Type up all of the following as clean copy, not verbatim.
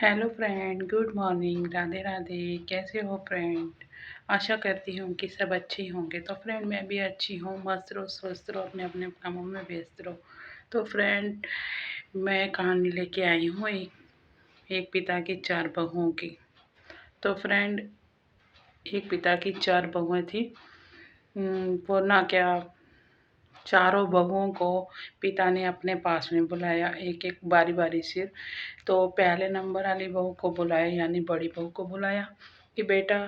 Hello friend, good morning, Radhe Radhe. कैसे हो friend? आशा करती हूँ कि सब अच्छे होंगे। तो फ्रेंड, मैं भी अच्छी हूँ। मस्त रहो, स्वस्थ रहो, अपने अपने कामों में व्यस्त रहो। तो फ्रेंड, मैं कहानी लेके आई हूँ एक पिता की चार बहुओं की। तो फ्रेंड, एक पिता की चार बहुएं थी। वो ना क्या, चारों बहुओं को पिता ने अपने पास में बुलाया, एक एक बारी बारी से। तो पहले नंबर वाली बहू को बुलाया, यानी बड़ी बहू को बुलाया कि बेटा,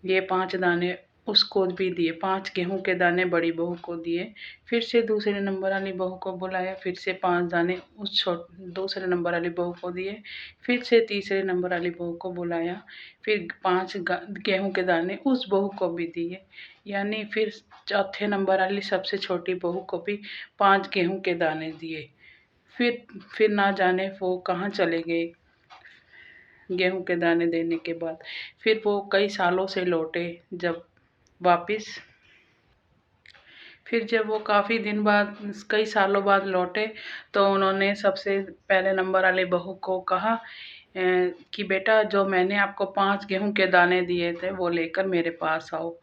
ये 5 दाने उसको भी दिए, 5 गेहूं के दाने बड़ी बहू को दिए। फिर से दूसरे नंबर वाली बहू को बुलाया, फिर से 5 दाने उस दूसरे नंबर वाली बहू को दिए। फिर से तीसरे नंबर वाली बहू को बुलाया, फिर 5 गेहूं के दाने उस बहू को भी दिए। यानी फिर चौथे नंबर वाली सबसे छोटी बहू को भी 5 गेहूं के दाने दिए। फिर ना जाने वो कहाँ चले गए गेहूं के दाने देने के बाद। फिर वो कई सालों से लौटे जब वापिस। फिर जब वो काफ़ी दिन बाद, कई सालों बाद लौटे, तो उन्होंने सबसे पहले नंबर वाले बहू को कहा कि बेटा, जो मैंने आपको 5 गेहूं के दाने दिए थे वो लेकर मेरे पास आओ।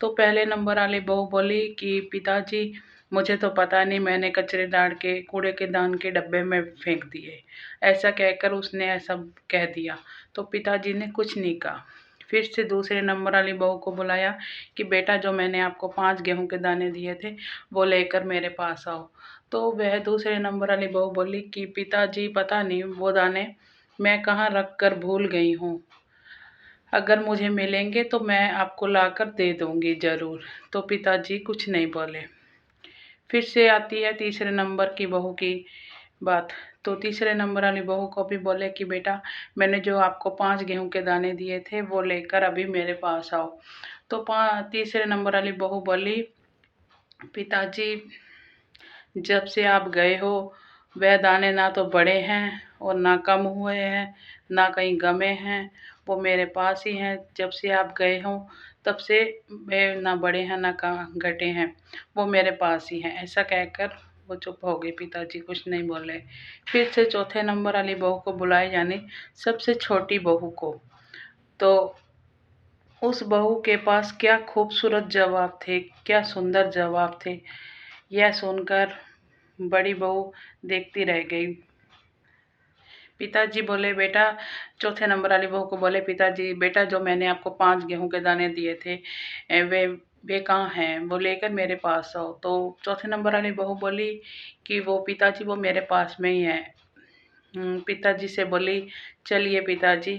तो पहले नंबर वाली बहू बोली कि पिताजी, मुझे तो पता नहीं, मैंने कचरे डाल के कूड़े के दान के डब्बे में फेंक दिए। ऐसा कहकर उसने ऐसा कह दिया। तो पिताजी ने कुछ नहीं कहा। फिर से दूसरे नंबर वाली बहू को बुलाया कि बेटा, जो मैंने आपको 5 गेहूं के दाने दिए थे वो लेकर मेरे पास आओ। तो वह दूसरे नंबर वाली बहू बोली कि पिताजी, पता नहीं वो दाने मैं कहाँ रख कर भूल गई हूँ। अगर मुझे मिलेंगे तो मैं आपको लाकर दे दूंगी ज़रूर। तो पिताजी कुछ नहीं बोले। फिर से आती है तीसरे नंबर की बहू की बात। तो तीसरे नंबर वाली बहू को भी बोले कि बेटा, मैंने जो आपको 5 गेहूं के दाने दिए थे वो लेकर अभी मेरे पास आओ। तो तीसरे नंबर वाली बहू बोली, पिताजी, जब से आप गए हो वह दाने ना तो बड़े हैं और ना कम हुए हैं, ना कहीं गमे हैं। वो मेरे पास ही हैं। जब से आप गए हो तब से वे ना बड़े हैं ना घटे हैं, वो मेरे पास ही हैं। ऐसा कहकर वो चुप हो गए। पिताजी कुछ नहीं बोले। फिर से चौथे नंबर वाली बहू को बुलाए, यानी सबसे छोटी बहू को। तो उस बहू के पास क्या खूबसूरत जवाब थे, क्या सुंदर जवाब थे। यह सुनकर बड़ी बहू देखती रह गई। पिताजी बोले, बेटा, चौथे नंबर वाली बहू को बोले, पिताजी बेटा, जो मैंने आपको 5 गेहूं के दाने दिए थे वे कहाँ हैं, वो लेकर मेरे पास आओ। तो चौथे नंबर वाली बहू बोली कि वो पिताजी, वो मेरे पास में ही है। पिताजी से बोली, चलिए पिताजी,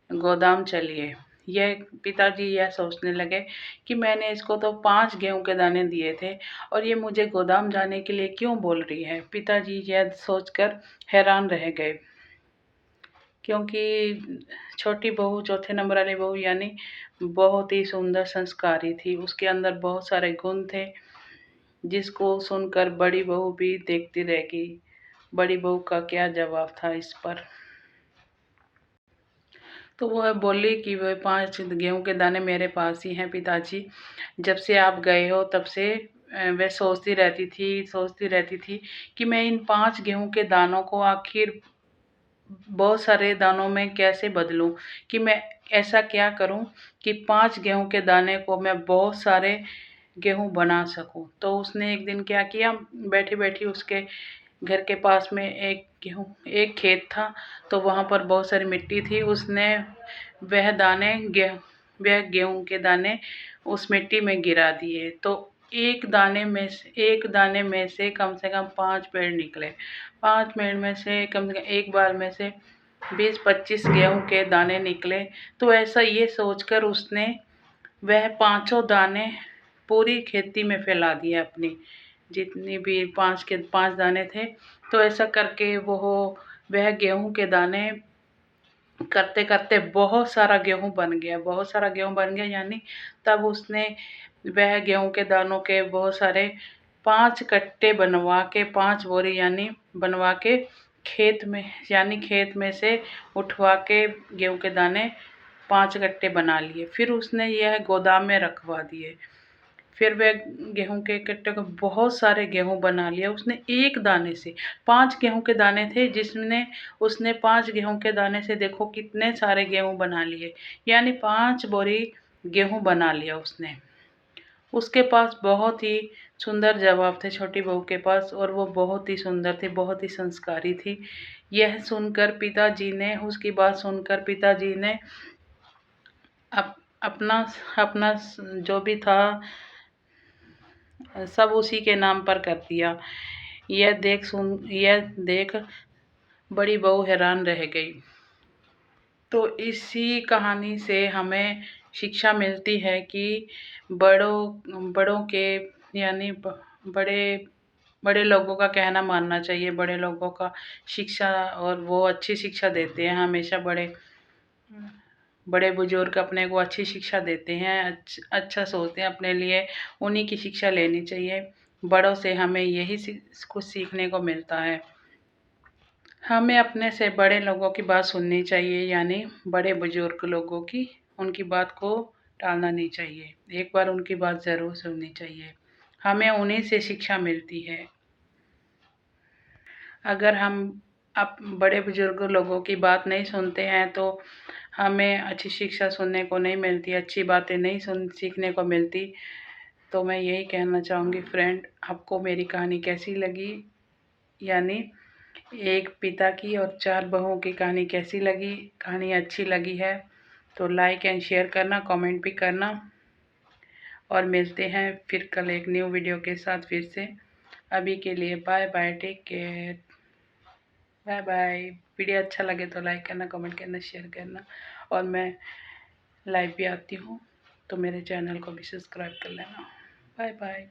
गोदाम चलिए। यह पिताजी यह सोचने लगे कि मैंने इसको तो 5 गेहूं के दाने दिए थे और ये मुझे गोदाम जाने के लिए क्यों बोल रही है। पिताजी यह सोचकर हैरान रह गए, क्योंकि छोटी बहू, चौथे नंबर वाली बहू, यानी बहुत ही सुंदर संस्कारी थी। उसके अंदर बहुत सारे गुण थे, जिसको सुनकर बड़ी बहू भी देखती रह गई। बड़ी बहू का क्या जवाब था इस पर। तो वह बोली कि वह 5 गेहूं के दाने मेरे पास ही हैं पिताजी। जब से आप गए हो तब से वह सोचती रहती थी कि मैं इन 5 गेहूं के दानों को आखिर बहुत सारे दानों में कैसे बदलूं, कि मैं ऐसा क्या करूं कि 5 गेहूं के दाने को मैं बहुत सारे गेहूं बना सकूं। तो उसने एक दिन क्या किया, बैठी बैठी उसके घर के पास में एक खेत था। तो वहाँ पर बहुत सारी मिट्टी थी। उसने वह दाने वह गेहूं के दाने उस मिट्टी में गिरा दिए। तो एक दाने में से कम से कम 5 पेड़ निकले। 5 पेड़ में से कम से कम एक बार में से 20-25 गेहूं के दाने निकले। तो ऐसा ये सोचकर उसने वह पांचों दाने पूरी खेती में फैला दिए अपनी, जितनी भी 5 दाने थे। तो ऐसा करके वह गेहूं के दाने करते करते बहुत सारा गेहूं बन गया, बहुत सारा गेहूं बन गया। यानी तब उसने वह गेहूं के दानों के बहुत सारे 5 कट्टे बनवा के, 5 बोरी यानी बनवा के खेत में से उठवा के गेहूं के दाने 5 कट्टे बना लिए। फिर उसने यह गोदाम में रखवा दिए। फिर वह गेहूं के कट्टे को बहुत सारे गेहूं बना लिया उसने एक दाने से। 5 गेहूं के दाने थे जिसने उसने 5 गेहूं के दाने से देखो कितने सारे गेहूं बना लिए, यानी 5 बोरी गेहूं बना लिया उसने। उसके पास बहुत ही सुंदर जवाब थे छोटी बहू के पास, और वो बहुत ही सुंदर थी, बहुत ही संस्कारी थी। यह सुनकर पिताजी ने, उसकी बात सुनकर पिताजी ने अपना अपना जो भी था सब उसी के नाम पर कर दिया। यह देख बड़ी बहू हैरान रह गई। तो इसी कहानी से हमें शिक्षा मिलती है कि बड़ों के, यानी बड़े बड़े लोगों का कहना मानना चाहिए, बड़े लोगों का शिक्षा, और वो अच्छी शिक्षा देते हैं हमेशा। बड़े बुजुर्ग अपने को अच्छी शिक्षा देते हैं, अच्छा सोचते हैं अपने लिए, उन्हीं की शिक्षा लेनी चाहिए। बड़ों से हमें यही कुछ सीखने को मिलता है। हमें अपने से बड़े लोगों की बात सुननी चाहिए, यानी बड़े बुजुर्ग लोगों की, उनकी बात को टालना नहीं चाहिए, एक बार उनकी बात ज़रूर सुननी चाहिए। हमें उन्हीं से शिक्षा मिलती है। अगर हम बड़े बुजुर्ग लोगों की बात नहीं सुनते हैं तो हमें अच्छी शिक्षा सुनने को नहीं मिलती, अच्छी बातें नहीं सीखने को मिलती। तो मैं यही कहना चाहूँगी फ्रेंड, आपको मेरी कहानी कैसी लगी, यानी एक पिता की और 4 बहुओं की कहानी कैसी लगी। कहानी अच्छी लगी है तो लाइक एंड शेयर करना, कमेंट भी करना, और मिलते हैं फिर कल एक न्यू वीडियो के साथ फिर से। अभी के लिए bye bye, take care, bye bye. Video अच्छा लगे तो लाइक करना, कमेंट करना, शेयर करना, और मैं लाइव भी आती हूँ तो मेरे चैनल को भी सब्सक्राइब कर लेना। Bye bye.